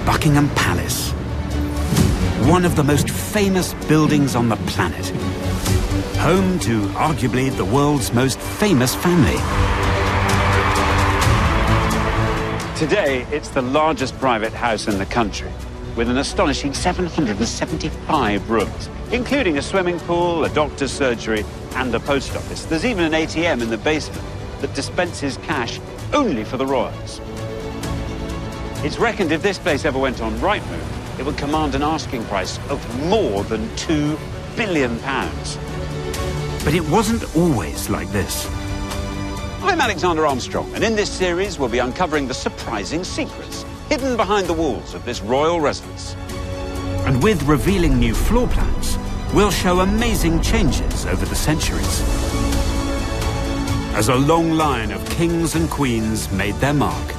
Buckingham Palace. One of the most famous buildings on the planet. Home to arguably the world's most famous family. Today, it's the largest private house in the country, with an astonishing 775 rooms, including a swimming pool, a doctor's surgery, and a post office. There's even an ATM in the basement that dispenses cash only for the royals. It's reckoned if this place ever went on Rightmove, it would command an asking price of more than £2 billion. But it wasn't always like this. I'm Alexander Armstrong, and in this series we'll be uncovering the surprising secrets hidden behind the walls of this royal residence. And with revealing new floor plans, we'll show amazing changes over the centuries. As a long line of kings and queens made their mark.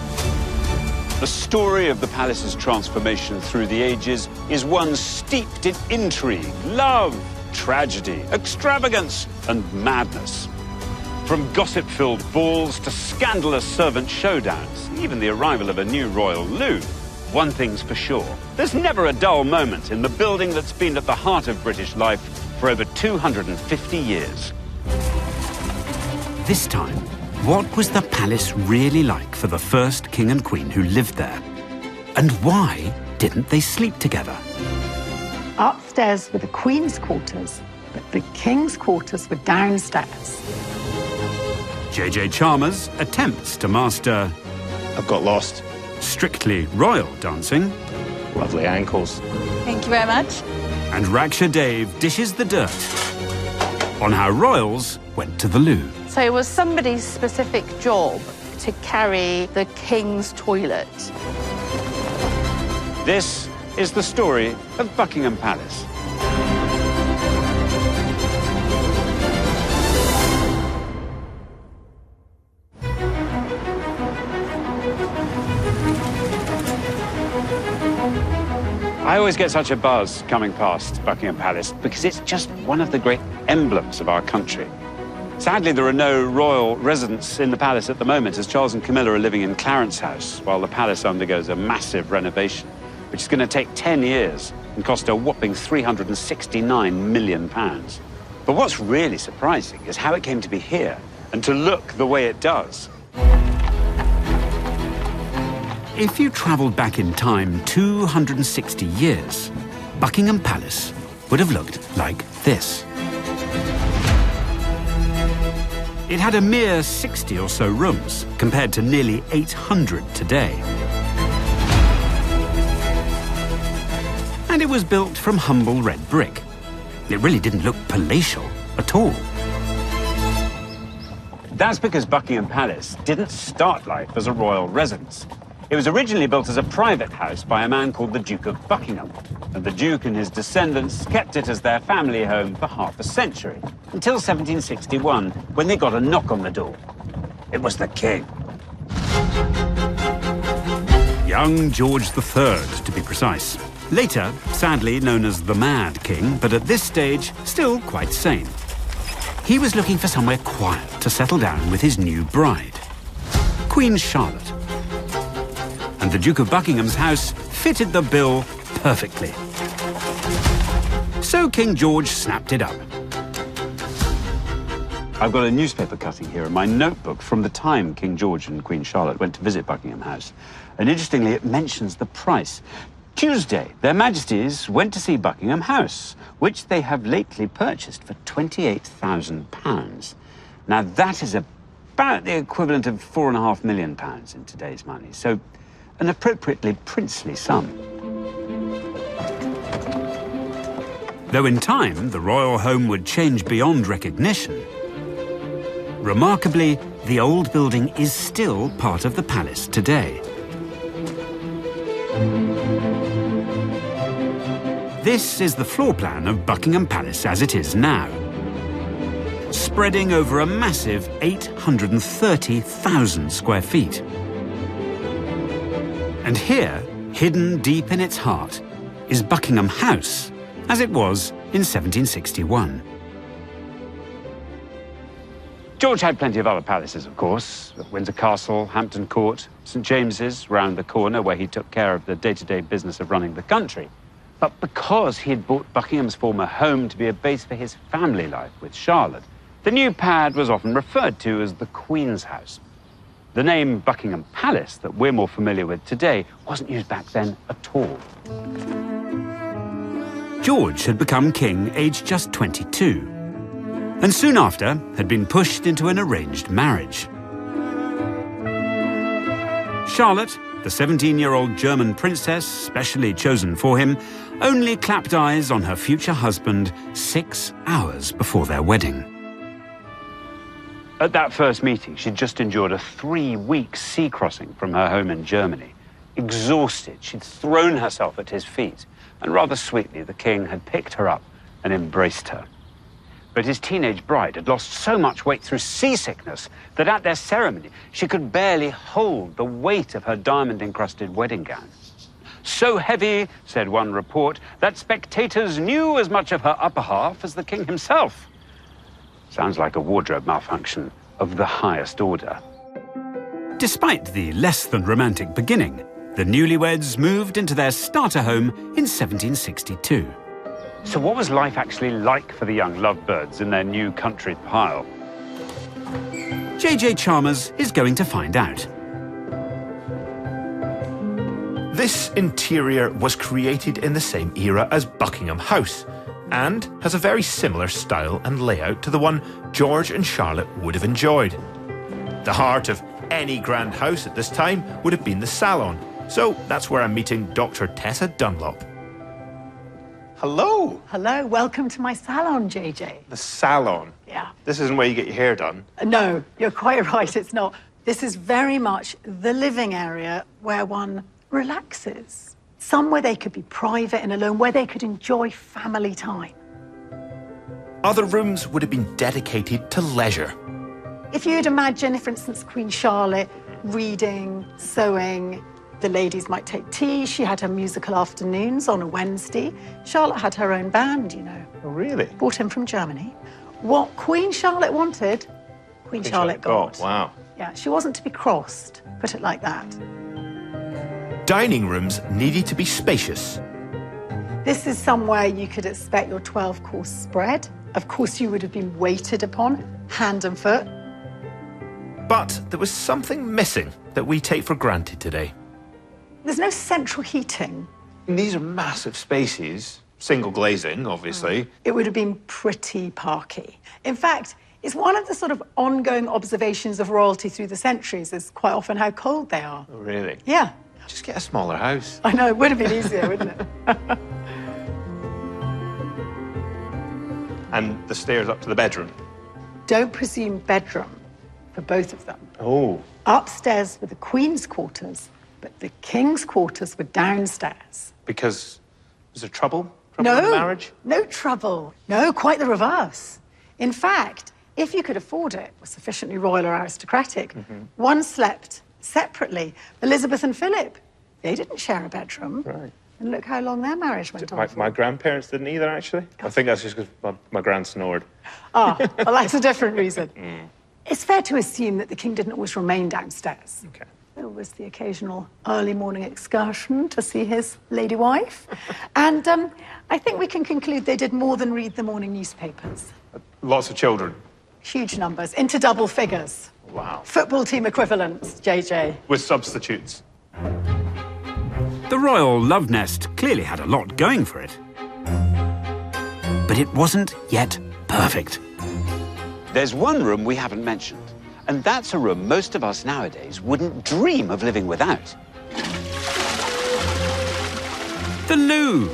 The story of the palace's transformation through the ages is one steeped in intrigue, love, tragedy, extravagance, and madness. From gossip-filled balls to scandalous servant showdowns, even the arrival of a new royal loo. One thing's for sure, there's never a dull moment in the building that's been at the heart of British life for over 250 years. This time, what was the palace really like for the first king and queen who lived there? And why didn't they sleep together? Upstairs were the Queen's quarters, but the King's quarters were downstairs. J.J. Chalmers attempts to master... I've got lost. Strictly royal dancing. Lovely ankles. Thank you very much. And Raksha Dave dishes the dirt on how royals went to the loo. So it was somebody's specific job to carry the King's toilet. This is the story of Buckingham Palace. I always get such a buzz coming past Buckingham Palace because it's just one of the great emblems of our country. Sadly, there are no royal residents in the palace at the moment, as Charles and Camilla are living in Clarence House while the palace undergoes a massive renovation, which is going to take 10 years and cost a whopping £369 million. But what's really surprising is how it came to be here and to look the way it does. If you travelled back in time 260 years, Buckingham Palace would have looked like this. It had a mere 60 or so rooms, compared to nearly 800 today. And it was built from humble red brick. It really didn't look palatial at all. That's because Buckingham Palace didn't start life as a royal residence. It was originally built as a private house by a man called the Duke of Buckingham, and the Duke and his descendants kept it as their family home for half a century, until 1761, when they got a knock on the door. It was the King. Young George III, to be precise. Later, sadly known as the Mad King, but at this stage, still quite sane. He was looking for somewhere quiet to settle down with his new bride, Queen Charlotte. And the Duke of Buckingham's house fitted the bill perfectly. So King George snapped it up. I've got a newspaper cutting here in my notebook from the time King George and Queen Charlotte went to visit Buckingham House. And interestingly, it mentions the price. Tuesday, Their Majesties went to see Buckingham House, which they have lately purchased for £28,000. Now, that is about the equivalent of £4.5 million in today's money. So, an appropriately princely sum. Though in time, the royal home would change beyond recognition, remarkably, the old building is still part of the palace today. This is the floor plan of Buckingham Palace as it is now, spreading over a massive 830,000 square feet. And here, hidden deep in its heart, is Buckingham House, as it was in 1761. George had plenty of other palaces, of course. Windsor Castle, Hampton Court, St James's, round the corner, where he took care of the day-to-day business of running the country. But because he had bought Buckingham's former home to be a base for his family life with Charlotte, the new pad was often referred to as the Queen's House. The name Buckingham Palace that we're more familiar with today wasn't used back then at all. George had become king aged just 22, and soon after had been pushed into an arranged marriage. Charlotte, the 17-year-old German princess specially chosen for him, only clapped eyes on her future husband 6 hours before their wedding. At that first meeting, she'd just endured a 3-week sea crossing from her home in Germany. Exhausted, she'd thrown herself at his feet, and rather sweetly, the king had picked her up and embraced her. But his teenage bride had lost so much weight through seasickness that at their ceremony, she could barely hold the weight of her diamond-encrusted wedding gown. So heavy, said one report, that spectators knew as much of her upper half as the king himself. Sounds like a wardrobe malfunction of the highest order. Despite the less-than-romantic beginning, the newlyweds moved into their starter home in 1762. So what was life actually like for the young lovebirds in their new country pile? J.J. Chalmers is going to find out. This interior was created in the same era as Buckingham House and has a very similar style and layout to the one George and Charlotte would have enjoyed. The heart of any grand house at this time would have been the salon, so that's where I'm meeting Dr. Tessa Dunlop. Hello. Hello, welcome to my salon, JJ. The salon. Yeah. This isn't where you get your hair done. No, you're quite right, it's not. This is very much the living area where one relaxes. Somewhere they could be private and alone, where they could enjoy family time. Other rooms would have been dedicated to leisure. If you'd imagine, for instance, Queen Charlotte reading, sewing, the ladies might take tea. She had her musical afternoons on a Wednesday. Charlotte had her own band, you know. Oh, really? Brought in from Germany. What Queen Charlotte wanted, Queen Charlotte got. Wow. Yeah, she wasn't to be crossed, put it like that. Dining rooms needed to be spacious. This is somewhere you could expect your 12-course spread. Of course, you would have been waited upon, hand and foot. But there was something missing that we take for granted today. There's no central heating. And these are massive spaces, single glazing, obviously. It would have been pretty parky. In fact, it's one of the sort of ongoing observations of royalty through the centuries is quite often how cold they are. Oh, really? Yeah. Just get a smaller house. I know, it would have been easier, wouldn't it? And the stairs up to the bedroom. Don't presume bedroom for both of them. Oh. Upstairs were the Queen's quarters, but the King's quarters were downstairs. Because was there trouble? Trouble in the marriage? No trouble. No, quite the reverse. In fact, if you could afford it, was sufficiently royal or aristocratic, one slept separately. Elizabeth and Philip, they didn't share a bedroom. Right. And look how long their marriage went on. My grandparents didn't either, actually. I think that's just because my gran snored. Ah, well, that's a different reason. It's fair to assume that the king didn't always remain downstairs. Okay. There was the occasional early morning excursion to see his lady wife. And I think we can conclude they did more than read the morning newspapers. Lots of children. Huge numbers, into double figures. Wow. Football team equivalents, JJ. With substitutes. The royal love nest clearly had a lot going for it. But it wasn't yet perfect. There's one room we haven't mentioned, and that's a room most of us nowadays wouldn't dream of living without. The loo.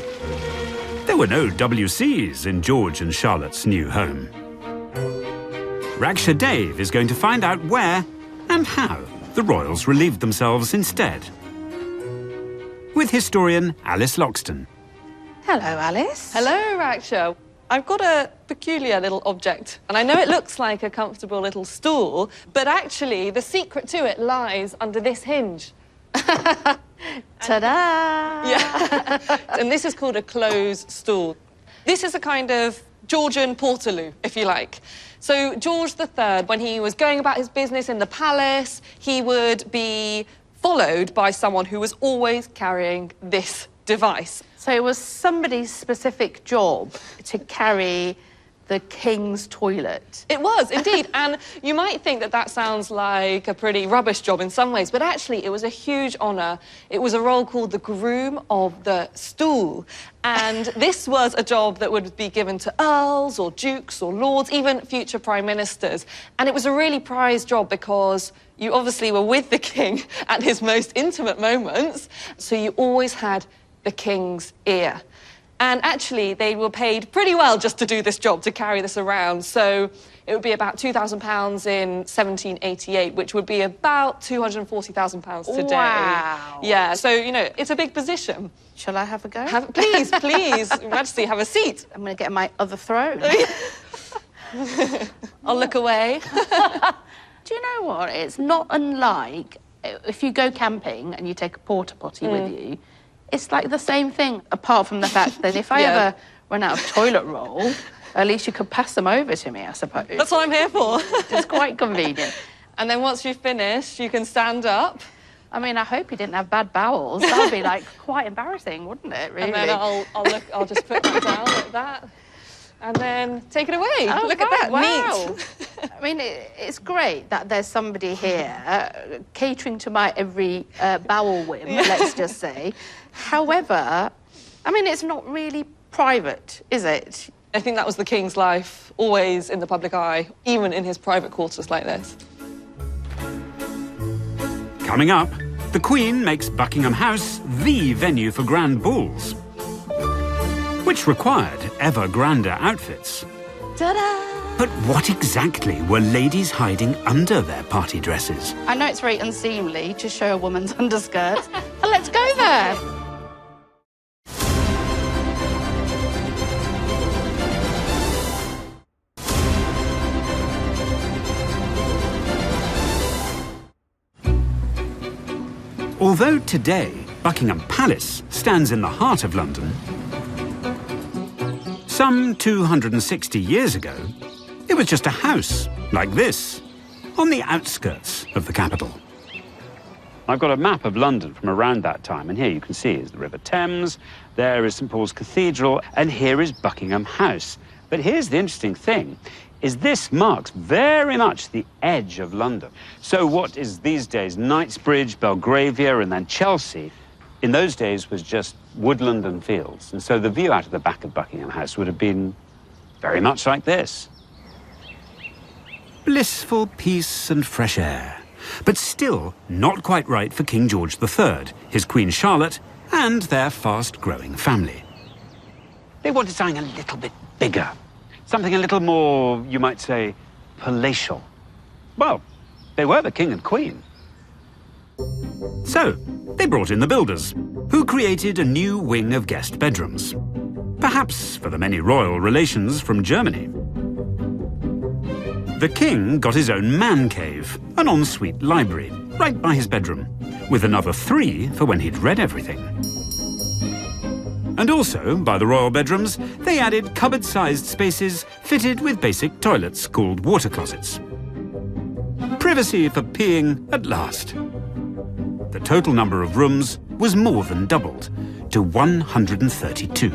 There were no WCs in George and Charlotte's new home. Raksha Dave is going to find out where and how the royals relieved themselves instead. With historian Alice Loxton. Hello, Alice. Hello, Raksha. I've got a peculiar little object, and I know it looks like a comfortable little stool, but actually the secret to it lies under this hinge. Ta-da! Yeah. And this is called a close stool. This is a kind of Georgian Portaloo, if you like. So George III, when he was going about his business in the palace, he would be followed by someone who was always carrying this device. So it was somebody's specific job to carry the king's toilet. It was, indeed. And you might think that that sounds like a pretty rubbish job in some ways, but actually it was a huge honour. It was a role called the groom of the stool. And this was a job that would be given to earls or dukes or lords, even future prime ministers. And it was a really prized job because you obviously were with the king at his most intimate moments, so you always had the king's ear. And actually, they were paid pretty well just to do this job, to carry this around. So it would be about £2,000 in 1788, which would be about £240,000 today. Wow. Yeah, so, you know, it's a big position. Shall I have a go? Please, please, Your Majesty, have a seat. I'm going to get my other throne. I'll look away. Do you know what? It's not unlike if you go camping and you take a porta potty with you. It's like the same thing, apart from the fact that if I ever run out of toilet roll, at least you could pass them over to me, I suppose. That's what I'm here for. It's quite convenient. And then once you've finished, you can stand up. I mean, I hope you didn't have bad bowels. That would be, like, quite embarrassing, wouldn't it, really? And then I'll just put that down like that. And then take it away. Oh, Look at that, wow. neat. I mean, it's great that there's somebody here catering to my every bowel whim, let's just say. However, I mean, it's not really private, is it? I think that was the king's life, always in the public eye, even in his private quarters like this. Coming up, the Queen makes Buckingham House the venue for grand balls, which required ever grander outfits. Ta-da! But what exactly were ladies hiding under their party dresses? I know it's very unseemly to show a woman's underskirts, but let's go there. Although today Buckingham Palace stands in the heart of London, some 260 years ago, it was just a house like this, on the outskirts of the capital. I've got a map of London from around that time, and here you can see is the River Thames, there is St Paul's Cathedral, and here is Buckingham House. But here's the interesting thing, is this marks very much the edge of London. So what is these days Knightsbridge, Belgravia, and then Chelsea, in those days was just woodland and fields. And so the view out of the back of Buckingham House would have been very much like this. Blissful peace and fresh air, but still not quite right for King George III, his Queen Charlotte, and their fast-growing family. They wanted something a little bit bigger, something a little more, you might say, palatial. Well, they were the king and queen. So, they brought in the builders, who created a new wing of guest bedrooms, perhaps for the many royal relations from Germany. The king got his own man cave, an ensuite library, right by his bedroom, with another 3 for when he'd read everything. And also, by the royal bedrooms, they added cupboard-sized spaces fitted with basic toilets called water closets. Privacy for peeing at last. The total number of rooms was more than doubled, to 132.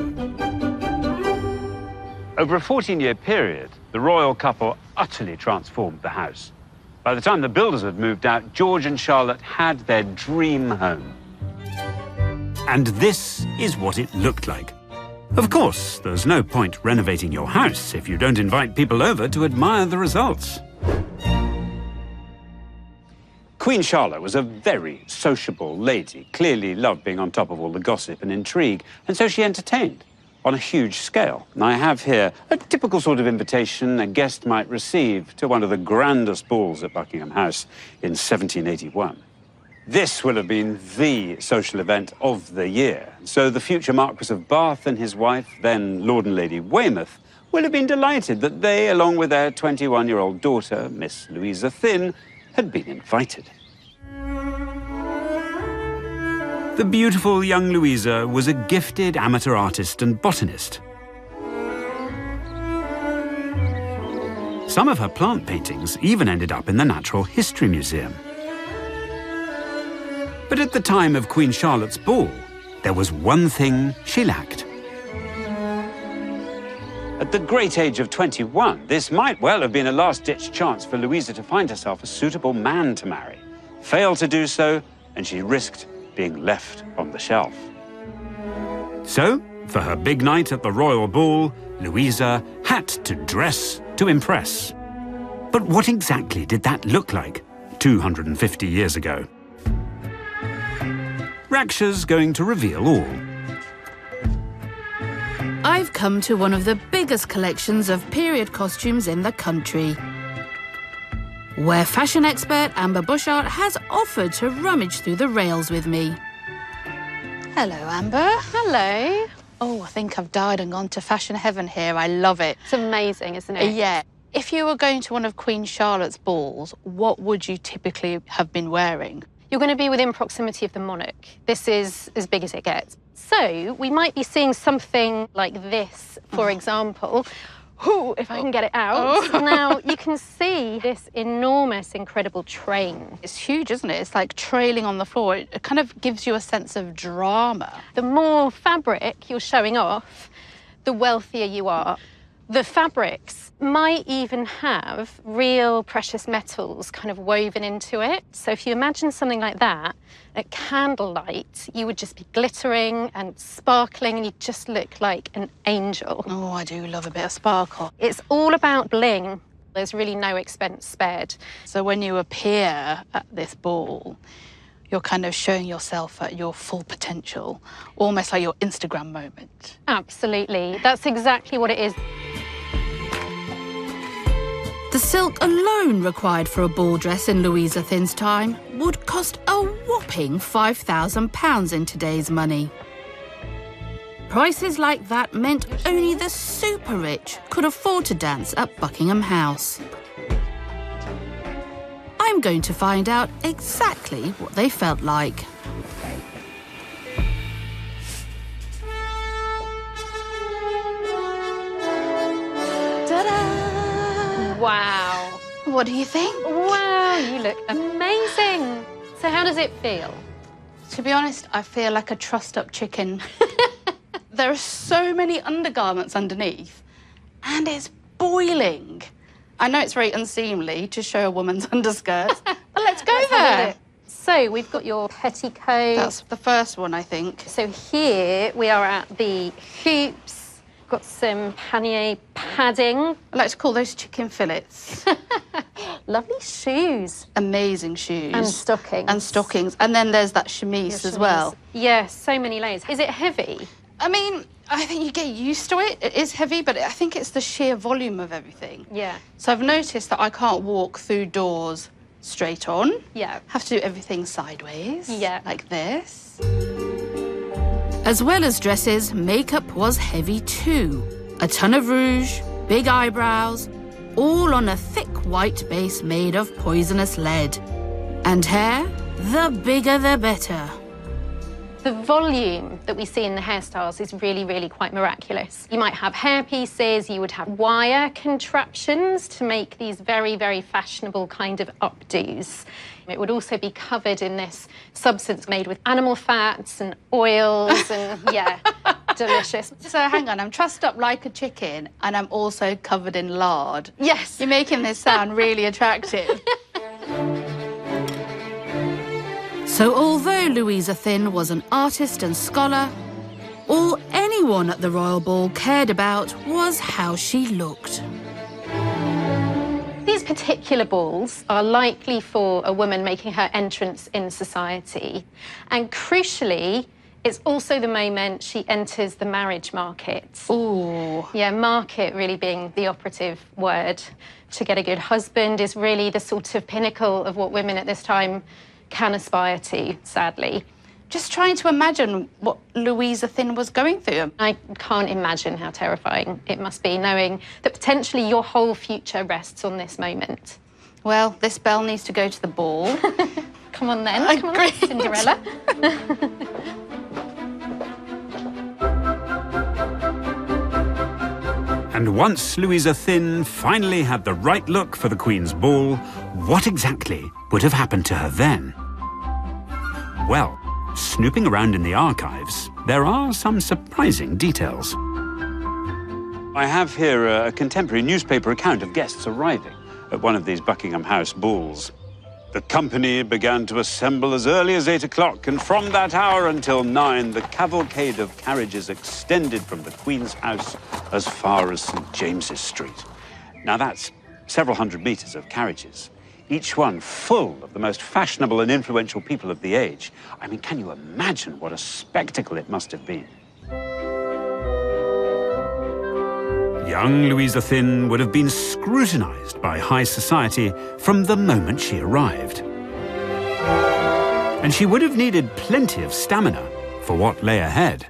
Over a 14-year period, the royal couple utterly transformed the house. By the time the builders had moved out, George and Charlotte had their dream home. And this is what it looked like. Of course, there's no point renovating your house if you don't invite people over to admire the results. Queen Charlotte was a very sociable lady, clearly loved being on top of all the gossip and intrigue, and so she entertained on a huge scale. And I have here a typical sort of invitation a guest might receive to one of the grandest balls at Buckingham House in 1781. This will have been the social event of the year. So the future Marquis of Bath and his wife, then Lord and Lady Weymouth, will have been delighted that they, along with their 21-year-old daughter, Miss Louisa Thynne, had been invited. The beautiful young Louisa was a gifted amateur artist and botanist. Some of her plant paintings even ended up in the Natural History Museum. But at the time of Queen Charlotte's ball, there was one thing she lacked. At the great age of 21, this might well have been a last-ditch chance for Louisa to find herself a suitable man to marry. Failed to do so, and she risked being left on the shelf. So, for her big night at the royal ball, Louisa had to dress to impress. But what exactly did that look like 250 years ago? Raksha's going to reveal all. I've come to one of the biggest collections of period costumes in the country, where fashion expert Amber Bushart has offered to rummage through the rails with me. Hello, Amber. Hello. Oh, I think I've died and gone to fashion heaven here. I love it. It's amazing, isn't it? Yeah. If you were going to one of Queen Charlotte's balls, what would you typically have been wearing? You're going to be within proximity of the monarch. This is as big as it gets. So we might be seeing something like this, for example. Ooh, if I can get it out. Now, you can see this enormous, incredible train. It's huge, isn't it? It's like trailing on the floor. It kind of gives you a sense of drama. The more fabric you're showing off, the wealthier you are. The fabrics might even have real precious metals kind of woven into it. So if you imagine something like that, at candlelight, you would just be glittering and sparkling and you'd just look like an angel. Oh, I do love a bit of sparkle. It's all about bling. There's really no expense spared. So when you appear at this ball, you're kind of showing yourself at your full potential, almost like your Instagram moment. Absolutely. That's exactly what it is. The silk alone required for a ball dress in Louisa Thin's time would cost a whopping £5,000 in today's money. Prices like that meant only the super rich could afford to dance at Buckingham House. I'm going to find out exactly what they felt like. Wow. What do you think? Wow, you look amazing. So how does it feel? To be honest, I feel like a trussed-up chicken. There are so many undergarments underneath, and it's boiling. I know it's very unseemly to show a woman's underskirts, but let's go there. So we've got your petticoat. That's the first one, I think. So here we are at the hoops. Got some pannier padding. I like to call those chicken fillets. Lovely shoes. Amazing shoes. And stockings. And stockings. And then there's that chemise as well. Yes, so many layers. Is it heavy? I mean, I think you get used to it. It is heavy, but I think it's the sheer volume of everything. Yeah. So I've noticed that I can't walk through doors straight on. Yeah. Have to do everything sideways. Yeah. Like this. As well as dresses, makeup was heavy too. A ton of rouge, big eyebrows, all on a thick white base made of poisonous lead. And hair, the bigger the better. The volume that we see in the hairstyles is really, really quite miraculous. You might have hair pieces, you would have wire contraptions to make these very, very fashionable kind of updos. It would also be covered in this substance made with animal fats and oils and, yeah, delicious. So hang on, I'm trussed up like a chicken and I'm also covered in lard. Yes. You're making this sound really attractive. So although Louisa Thin was an artist and scholar, all anyone at the Royal Ball cared about was how she looked. These particular balls are likely for a woman making her entrance in society. And crucially, it's also the moment she enters the marriage market. Ooh. Yeah, market really being the operative word. To get a good husband is really the sort of pinnacle of what women at this time can aspire to, sadly. Just trying to imagine what Louisa Thin was going through. I can't imagine how terrifying it must be, knowing that potentially your whole future rests on this moment. Well, this bell needs to go to the ball. Come on then, come on, Cinderella. And once Louisa Thin finally had the right look for the Queen's ball, what exactly would have happened to her then? Well, snooping around in the archives, there are some surprising details. I have here a contemporary newspaper account of guests arriving at one of these Buckingham House balls. The company began to assemble as early as 8 o'clock, and from that hour until 9, the cavalcade of carriages extended from the Queen's house as far as St. James's Street. Now that's several hundred metres of carriages, each one full of the most fashionable and influential people of the age. I mean, can you imagine what a spectacle it must have been? Young Louisa Thin would have been scrutinised by high society from the moment she arrived. And she would have needed plenty of stamina for what lay ahead.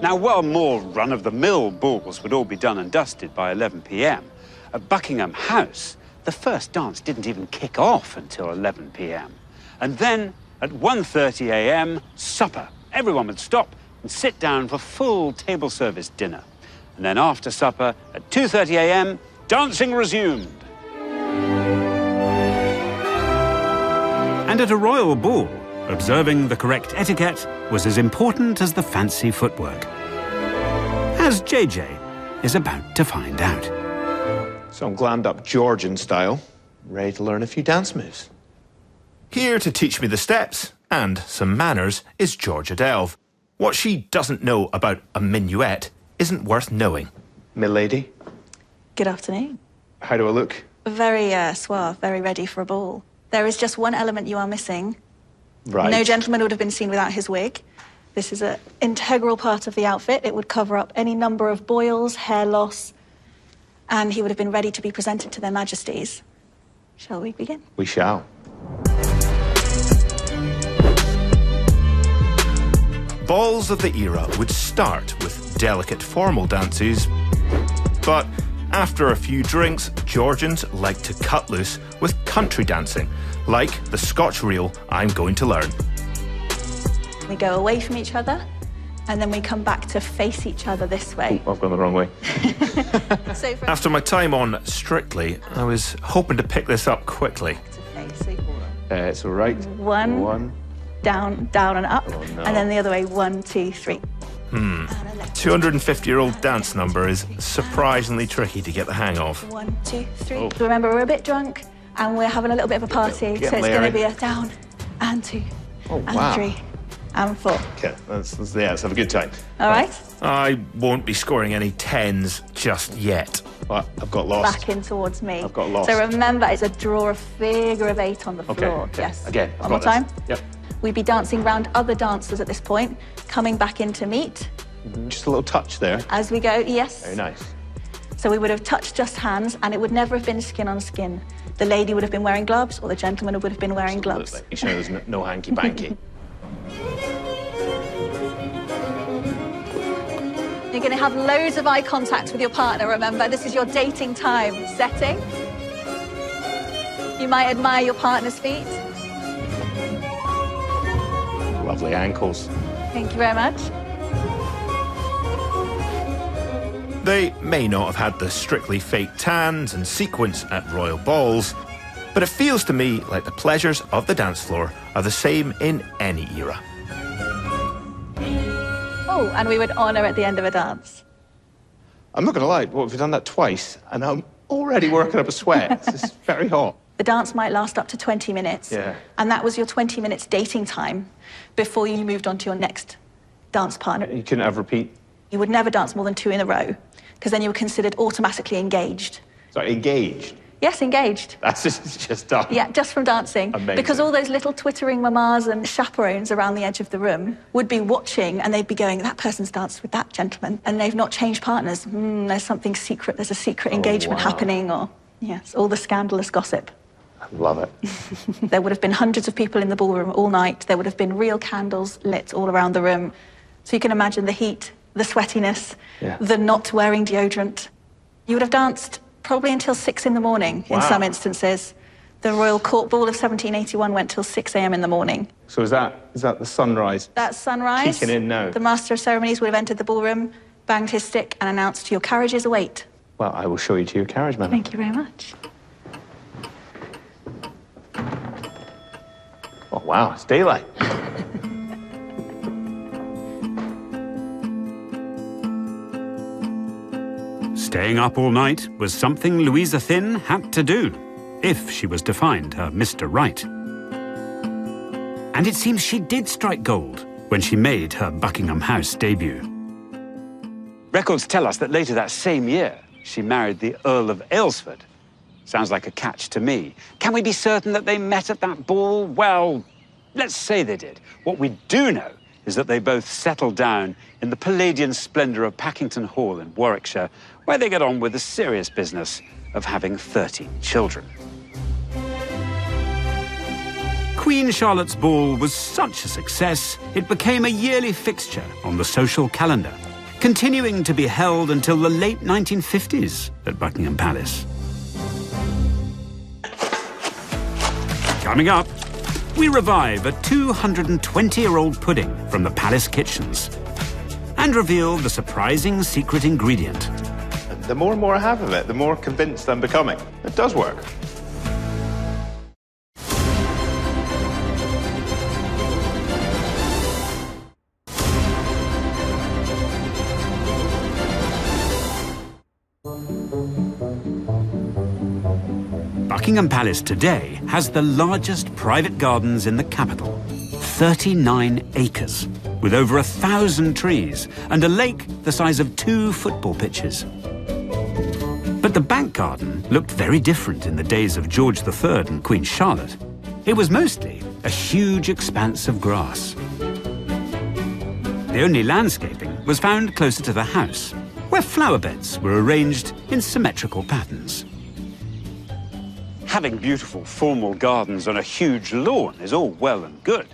Now, while more run-of-the-mill balls would all be done and dusted by 11 p.m, at Buckingham House, the first dance didn't even kick off until 11 p.m. And then, at 1:30 a.m, supper. Everyone would stop and sit down for full table service dinner. And then after supper, at 2:30 a.m, dancing resumed. And at a royal ball, observing the correct etiquette was as important as the fancy footwork. As JJ is about to find out. So I'm glammed up Georgian style, ready to learn a few dance moves. Here to teach me the steps and some manners is Georgia Delve. What she doesn't know about a minuet isn't worth knowing. Milady, Good afternoon. how do I look? Very suave, very ready for a ball. There is just one element you are missing. Right. No gentleman would have been seen without his wig. This is an integral part of the outfit. It would cover up any number of boils, hair loss, and he would have been ready to be presented to their majesties. Shall we begin? We shall. Balls of the era would start with delicate formal dances, but after a few drinks, Georgians like to cut loose with country dancing, like the Scotch reel I'm going to learn. We go away from each other, and then we come back to face each other this way. I've gone the wrong way. So for After my time on Strictly, I was hoping to pick this up quickly. to face, It's all right. one, down, down and up, Oh, no. and then the other way, 1, 2, 3. 250-year-old dance number is surprisingly tricky to get the hang of. 1, 2, 3. Oh. Remember, we're a bit drunk, and we're having a little bit of a party, Get so it's going Larry. to be a down, and 2, Oh, and wow. 3, and 4. Okay, let's have a good time. All right? I won't be scoring any 10s just yet. Well, I've got lost. Back in towards me. I've got lost. So remember, it's a draw a figure of 8 on the Okay, floor. okay. Yes. Again, I've One more got time. this. Yep. We'd be dancing round other dancers at this point, coming back in to meet. Just a little touch there. As we go, yes. Very nice. So we would have touched just hands, and it would never have been skin on skin. The lady would have been wearing gloves, or the gentleman would have been wearing gloves. Absolutely. Make sure there's no hanky-panky. You're going to have loads of eye contact with your partner, remember? This is your dating time setting. You might admire your partner's feet. Lovely ankles. Thank you very much. They may not have had the strictly fake tans and sequins at royal balls, but it feels to me like the pleasures of the dance floor are the same in any era. Oh, and we would honour at the end of a dance. I'm not going to lie, we've done that twice, and I'm already working up a sweat. This is very hot. The dance might last up to 20 minutes. Yeah. And that was your 20 minutes dating time before you moved on to your next dance partner. You couldn't have repeat. You would never dance more than 2 in a row, because then you were considered automatically engaged. Sorry, engaged. Yes, engaged. That's just done. Yeah, just from dancing. Amazing. Because all those little twittering mamas and chaperones around the edge of the room would be watching, and they'd be going, that person's danced with that gentleman, and they've not changed partners. There's something secret, there's a secret engagement wow. happening, or, yes, all the scandalous gossip. I love it. There would have been hundreds of people in the ballroom all night. There would have been real candles lit all around the room. So you can imagine the heat, the sweatiness, Yeah. the not wearing deodorant. You would have danced probably until 6 in the morning in Wow. some instances. The Royal Court Ball of 1781 went till 6 a.m. in the morning. So is that the sunrise? That's sunrise. Kicking in now. The Master of Ceremonies would have entered the ballroom, banged his stick and announced, your carriages await. Well, I will show you to your carriage, madam. Thank you very much. Oh, wow, it's daylight. Staying up all night was something Louisa Thynne had to do, if she was to find her Mr. Right. And it seems she did strike gold when she made her Buckingham House debut. Records tell us that later that same year, she married the Earl of Aylesford. Sounds like a catch to me. Can we be certain that they met at that ball? Well, let's say they did. What we do know is that they both settled down in the Palladian splendour of Packington Hall in Warwickshire, where they get on with the serious business of having 13 children. Queen Charlotte's ball was such a success, it became a yearly fixture on the social calendar, continuing to be held until the late 1950s at Buckingham Palace. Coming up, we revive a 220-year-old pudding from the palace kitchens and reveal the surprising secret ingredient. The more and more I have of it, the more convinced I'm becoming. It does work. Buckingham Palace today has the largest private gardens in the capital, 39 acres, with over 1,000 trees and a lake the size of 2 football pitches. But the back garden looked very different in the days of George III and Queen Charlotte. It was mostly a huge expanse of grass. The only landscaping was found closer to the house, where flower beds were arranged in symmetrical patterns. Having beautiful formal gardens on a huge lawn is all well and good,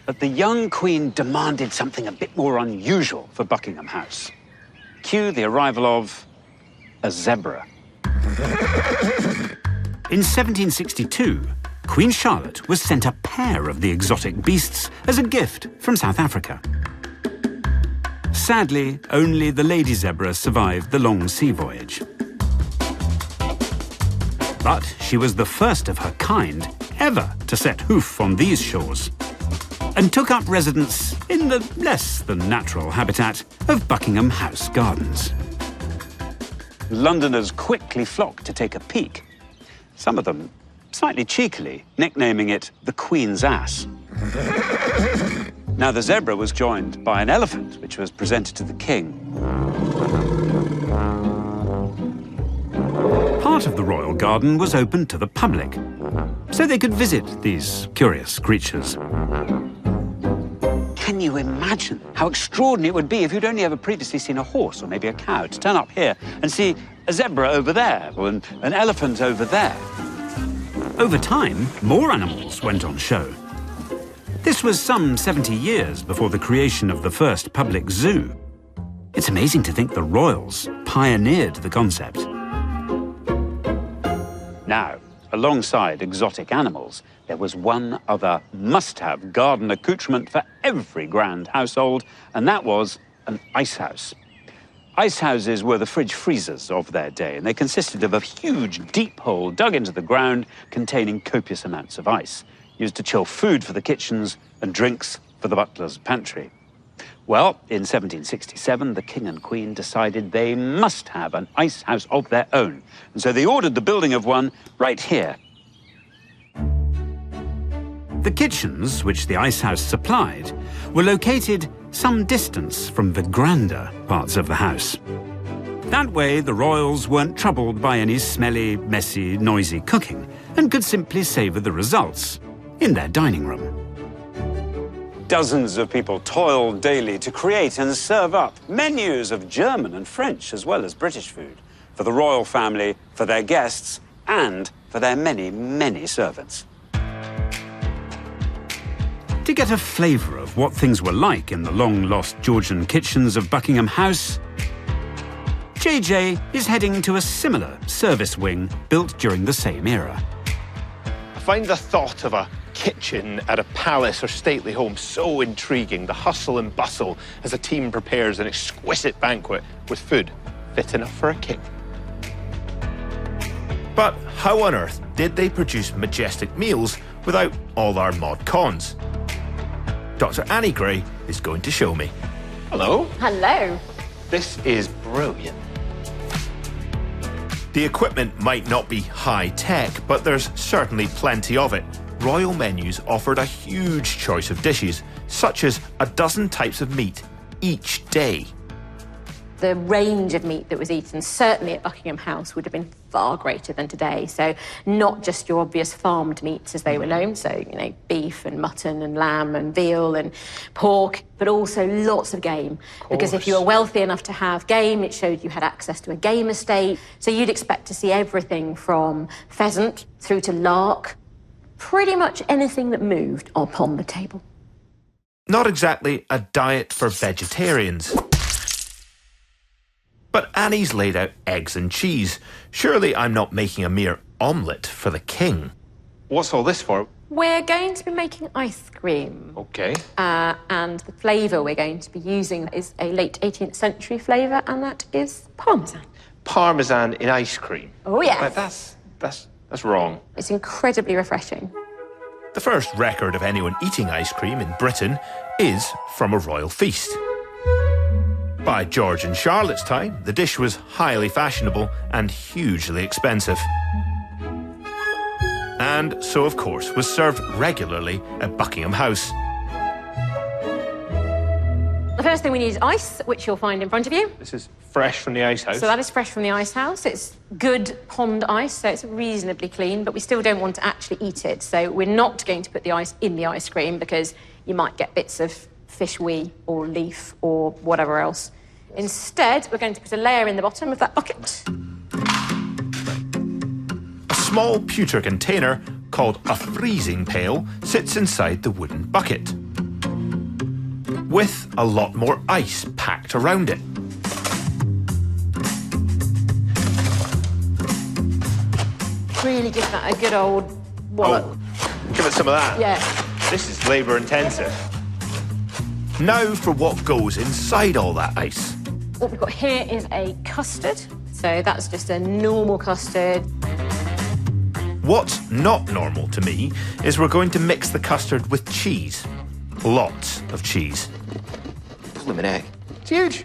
but the young Queen demanded something a bit more unusual for Buckingham House. Cue the arrival of a zebra. In 1762, Queen Charlotte was sent a pair of the exotic beasts as a gift from South Africa. Sadly, only the lady zebra survived the long sea voyage. But she was the first of her kind ever to set hoof on these shores, and took up residence in the less than natural habitat of Buckingham House Gardens. Londoners quickly flocked to take a peek, some of them slightly cheekily nicknaming it the Queen's Ass. Now, the zebra was joined by an elephant, which was presented to the king. Part of the royal garden was open to the public, so they could visit these curious creatures. Can you imagine how extraordinary it would be if you'd only ever previously seen a horse or maybe a cow to turn up here and see a zebra over there or an elephant over there? Over time, more animals went on show. This was some 70 years before the creation of the first public zoo. It's amazing to think the royals pioneered the concept. Now, alongside exotic animals, there was one other must-have garden accoutrement for every grand household, and that was an ice house. Ice houses were the fridge freezers of their day, and they consisted of a huge deep hole dug into the ground containing copious amounts of ice, used to chill food for the kitchens and drinks for the butler's pantry. Well, in 1767, the King and Queen decided they must have an ice house of their own, and so they ordered the building of one right here. The kitchens, which the ice house supplied, were located some distance from the grander parts of the house. That way, the royals weren't troubled by any smelly, messy, noisy cooking and could simply savour the results in their dining room. Dozens of people toiled daily to create and serve up menus of German and French as well as British food for the royal family, for their guests, and for their many, many servants. To get a flavour of what things were like in the long-lost Georgian kitchens of Buckingham House, JJ is heading to a similar service wing built during the same era. I find the thought of a kitchen at a palace or stately home so intriguing, the hustle and bustle as a team prepares an exquisite banquet with food fit enough for a king. But how on earth did they produce majestic meals without all our mod cons? Dr. Annie Gray is going to show me. Hello. Hello. This is brilliant. The equipment might not be high-tech, but there's certainly plenty of it. Royal menus offered a huge choice of dishes, such as a dozen types of meat each day. The range of meat that was eaten, certainly at Buckingham House, would have been far greater than today. So not just your obvious farmed meats as they were known, so, you know, beef and mutton and lamb and veal and pork, but also lots of game. Because if you were wealthy enough to have game, it showed you had access to a game estate. So you'd expect to see everything from pheasant through to lark, pretty much anything that moved upon the table. Not exactly a diet for vegetarians. But Annie's laid out eggs and cheese. Surely I'm not making a mere omelette for the king. What's all this for? We're going to be making ice cream. Okay. And the flavour we're going to be using is a late 18th century flavour, and that is Parmesan. Parmesan in ice cream. Oh, yes. Like, that's wrong. It's incredibly refreshing. The first record of anyone eating ice cream in Britain is from a royal feast. By George and Charlotte's time, the dish was highly fashionable and hugely expensive. And so, of course, was served regularly at Buckingham House. The first thing we need is ice, which you'll find in front of you. This is fresh from the ice house. So that is fresh from the ice house. It's good pond ice, so it's reasonably clean, but we still don't want to actually eat it. So we're not going to put the ice in the ice cream because you might get bits of fish wee or leaf or whatever else. Instead, we're going to put a layer in the bottom of that bucket. A small pewter container called a freezing pail sits inside the wooden bucket, with a lot more ice packed around it. Really give that a good old wallop. Oh, give it some of that. Yeah. This is labour intensive. Now for what goes inside all that ice. What we've got here is a custard. So that's just a normal custard. What's not normal to me is we're going to mix the custard with cheese. Lots of cheese. Blimmin' egg. It's huge.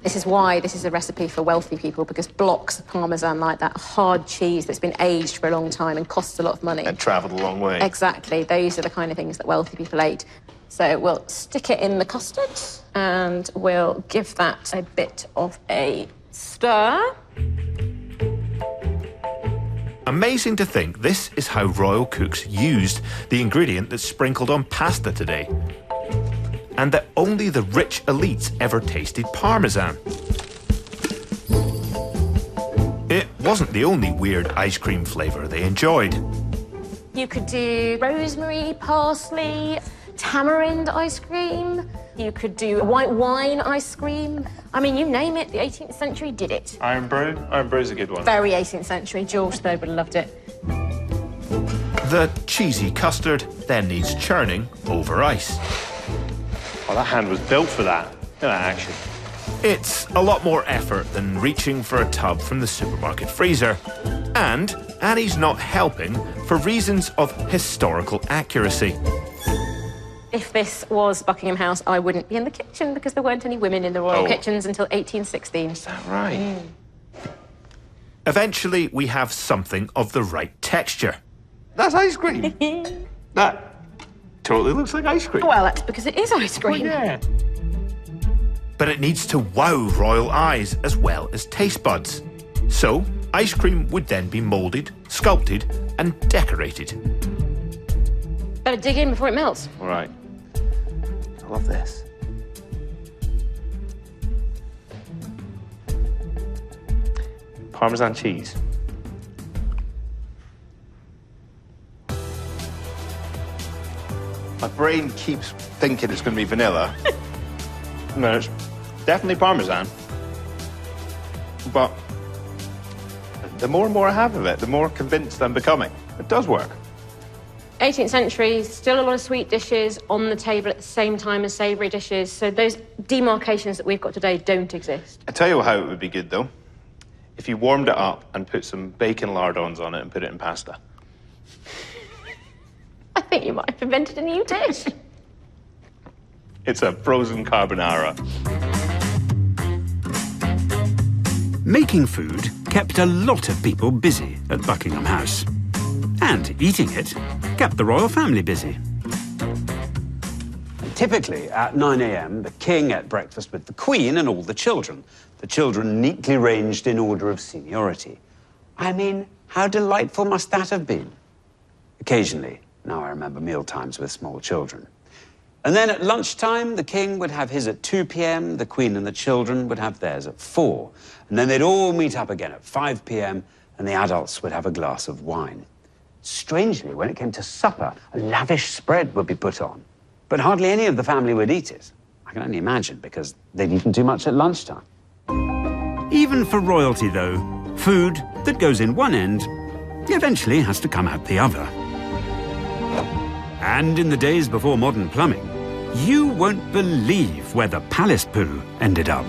This is why this is a recipe for wealthy people, because blocks of Parmesan like that, hard cheese that's been aged for a long time and costs a lot of money. And travelled a long way. Exactly. Those are the kind of things that wealthy people ate. So we'll stick it in the custard and we'll give that a bit of a stir. Amazing to think this is how royal cooks used the ingredient that's sprinkled on pasta today. And that only the rich elites ever tasted Parmesan. It wasn't the only weird ice cream flavour they enjoyed. You could do rosemary, parsley, tamarind ice cream. You could do white wine ice cream. I mean, you name it, the 18th century did it. Iron brew? Iron brew's a good one. Very 18th century. George III would have loved it. The cheesy custard then needs churning over ice. Oh, that hand was built for that. Look at that action. It's a lot more effort than reaching for a tub from the supermarket freezer. And Annie's not helping for reasons of historical accuracy. If this was Buckingham House, I wouldn't be in the kitchen because there weren't any women in the royal kitchens until 1816. Is that right? Eventually, we have something of the right texture. That's ice cream. That totally looks like ice cream. Well, that's because it is ice cream. Yeah. But it needs to wow royal eyes as well as taste buds. So, ice cream would then be moulded, sculpted, and decorated. Better dig in before it melts. All right. I love this. Parmesan cheese. My brain keeps thinking it's going to be vanilla. No, it's definitely Parmesan. But the more and more I have of it, the more convinced I'm becoming. It does work. 18th century, still a lot of sweet dishes on the table at the same time as savoury dishes. So those demarcations that we've got today don't exist. I tell you how it would be good, though. if you warmed it up and put some bacon lardons on it and put it in pasta? I think you might have invented a new dish. It's a frozen carbonara. Making food kept a lot of people busy at Buckingham House. And eating it kept the royal family busy. Typically, at 9 a.m., the king ate breakfast with the queen and all the children neatly ranged in order of seniority. I mean, how delightful must that have been? Occasionally, now I remember mealtimes with small children. And then at lunchtime, the king would have his at 2 p.m., the queen and the children would have theirs at 4. And then they'd all meet up again at 5 p.m., and the adults would have a glass of wine. Strangely, when it came to supper, a lavish spread would be put on. But hardly any of the family would eat it. I can only imagine, because they'd eaten too much at lunchtime. Even for royalty, though, food that goes in one end eventually has to come out the other. And in the days before modern plumbing, you won't believe where the palace poo ended up.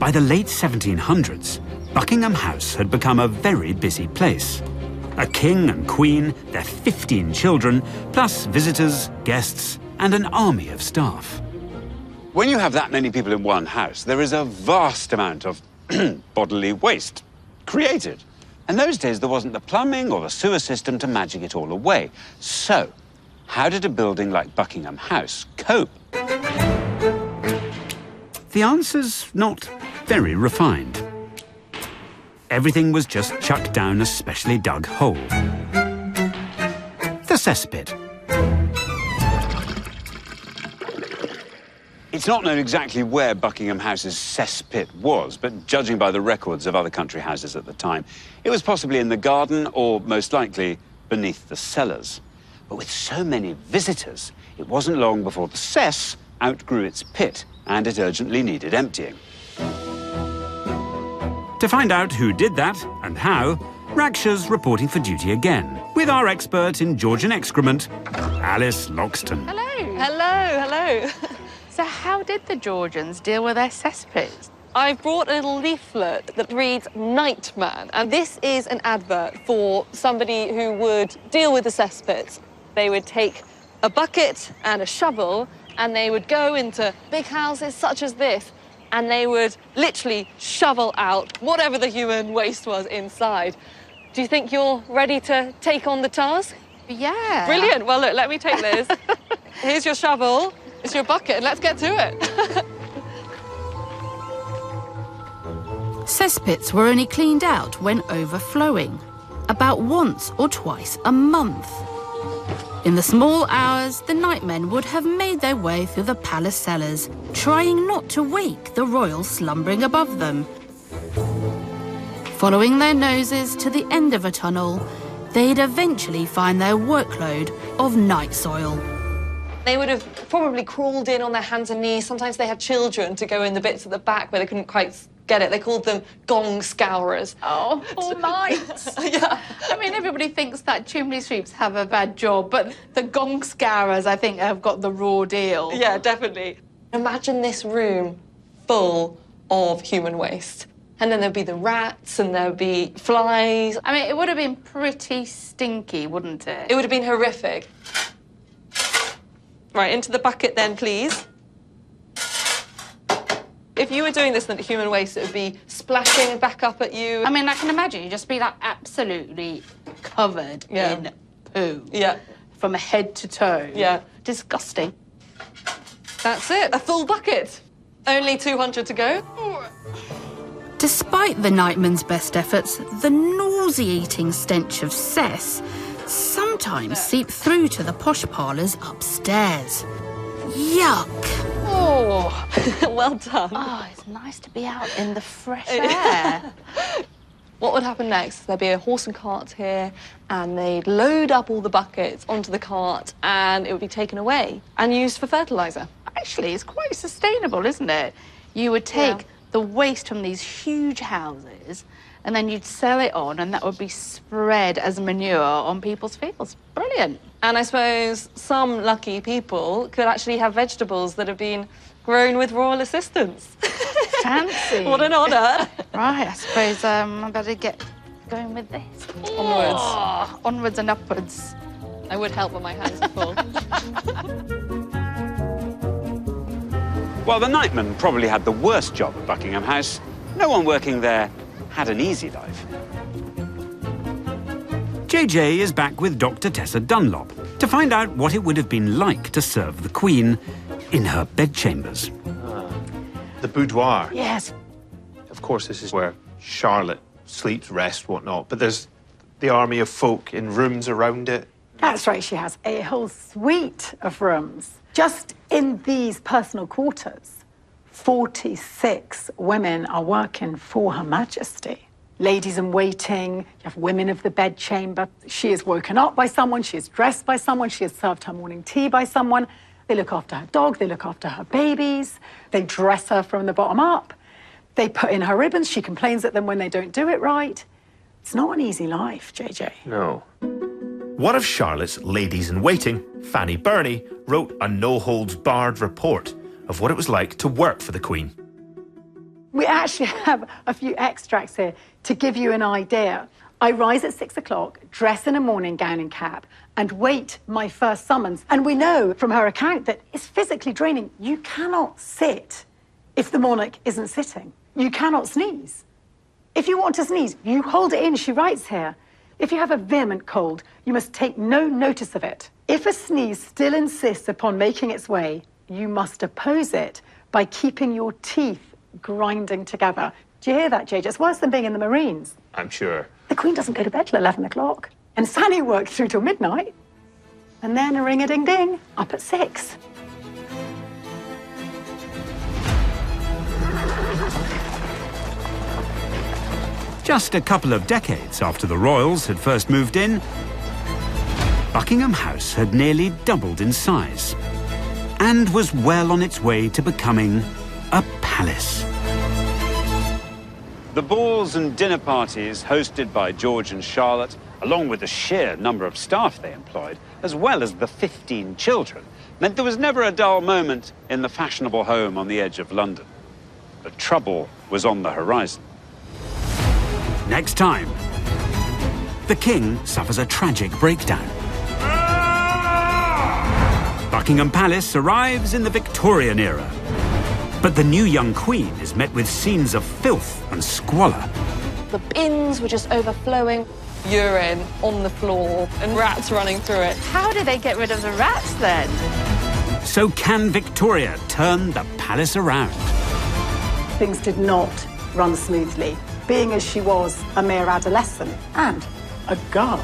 By the late 1700s, Buckingham House had become a very busy place. A king and queen, their 15 children, plus visitors, guests, and an army of staff. When you have that many people in one house, there is a vast amount of bodily waste created. In those days, there wasn't the plumbing or the sewer system to magic it all away. So, how did a building like Buckingham House cope? The answer's not very refined. Everything was just chucked down a specially dug hole. The cesspit. It's not known exactly where Buckingham House's cesspit was, but judging by the records of other country houses at the time, it was possibly in the garden or, most likely, beneath the cellars. But with so many visitors, it wasn't long before the cess outgrew its pit, and it urgently needed emptying. To find out who did that and how, Raksha's reporting for duty again, with our expert in Georgian excrement, Alice Loxton. Hello. Hello, hello. So how did the Georgians deal with their cesspits? I've brought a little leaflet that reads Nightman, and this is an advert for somebody who would deal with the cesspits. They would take a bucket and a shovel, and they would go into big houses such as this, and they would literally shovel out whatever the human waste was inside. Do you think you're ready to take on the task? Yeah. Brilliant. Well, look, let me take this. Here's your shovel, it's your bucket, and let's get to it. Cesspits were only cleaned out when overflowing, about once or twice a month. In the small hours, the nightmen would have made their way through the palace cellars, trying not to wake the royals slumbering above them. Following their noses to the end of a tunnel, they'd eventually find their workload of night soil. They would have probably crawled in on their hands and knees. Sometimes they had children to go in the bits at the back where they couldn't quite get it. They called them gong scourers. Oh, all night. Yeah. I mean, everybody thinks that chimney sweeps have a bad job, but the gong scourers, I think, have got the raw deal. Yeah, definitely. Imagine this room full of human waste. And then there'd be the rats and there'd be flies. I mean, it would have been pretty stinky, wouldn't it? It would have been horrific. Right, into the bucket then, please. If you were doing this in the human waste, it would be splashing back up at you. I mean, I can imagine you'd just be like absolutely covered in poo. Yeah. From head to toe. Yeah. Disgusting. That's it, a full bucket. Only 200 to go. Despite the nightmen's best efforts, the nauseating stench of cess sometimes seeped through to the posh parlours upstairs. Yuck. Oh, well done. Oh, it's nice to be out in the fresh air. What would happen next? There'd be a horse and cart here, and they'd load up all the buckets onto the cart, and it would be taken away and used for fertiliser. Actually, it's quite sustainable, isn't it? You would take the waste from these huge houses and then you'd sell it on, and that would be spread as manure on people's fields. Brilliant. And I suppose some lucky people could actually have vegetables that have been grown with royal assistance. Fancy. What an honour. Right, I suppose I better get going with this. Onwards. Oh, onwards and upwards. I would help, but my hands are full. While the nightmen probably had the worst job at Buckingham House, no one working there had an easy life. JJ is back with Dr. Tessa Dunlop to find out what it would have been like to serve the Queen in her bedchambers. The boudoir. Yes. Of course, this is where Charlotte sleeps, rests, whatnot, but there's the army of folk in rooms around it. That's right, she has a whole suite of rooms. Just in these personal quarters, 46 women are working for Her Majesty. Ladies in waiting, you have women of the bedchamber. She is woken up by someone, she is dressed by someone, she has served her morning tea by someone. They look after her dog, they look after her babies, they dress her from the bottom up, they put in her ribbons, she complains at them when they don't do it right. It's not an easy life, JJ. No. One of Charlotte's ladies-in-waiting, Fanny Burney, wrote a no-holds-barred report of what it was like to work for the Queen. We actually have a few extracts here to give you an idea. I rise at 6 o'clock, dress in a morning gown and cap, and wait my first summons. And we know from her account that it's physically draining. You cannot sit if the monarch isn't sitting. You cannot sneeze. If you want to sneeze, you hold it in, she writes here. If you have a vehement cold, you must take no notice of it. If a sneeze still insists upon making its way, you must oppose it by keeping your teeth grinding together. Do you hear that, JJ? It's worse than being in the Marines. I'm sure. The Queen doesn't go to bed till 11 o'clock. And Fanny worked through till midnight. And then a ring-a-ding-ding, up at 6. Just a couple of decades after the royals had first moved in, Buckingham House had nearly doubled in size and was well on its way to becoming a palace. The balls and dinner parties hosted by George and Charlotte, along with the sheer number of staff they employed, as well as the 15 children, meant there was never a dull moment in the fashionable home on the edge of London. But trouble was on the horizon. Next time, the King suffers a tragic breakdown. Buckingham Palace arrives in the Victorian era, but the new young Queen is met with scenes of filth and squalor. The bins were just overflowing, urine on the floor and rats running through it. How did they get rid of the rats then? So can Victoria turn the palace around? Things did not run smoothly, being as she was a mere adolescent and a girl.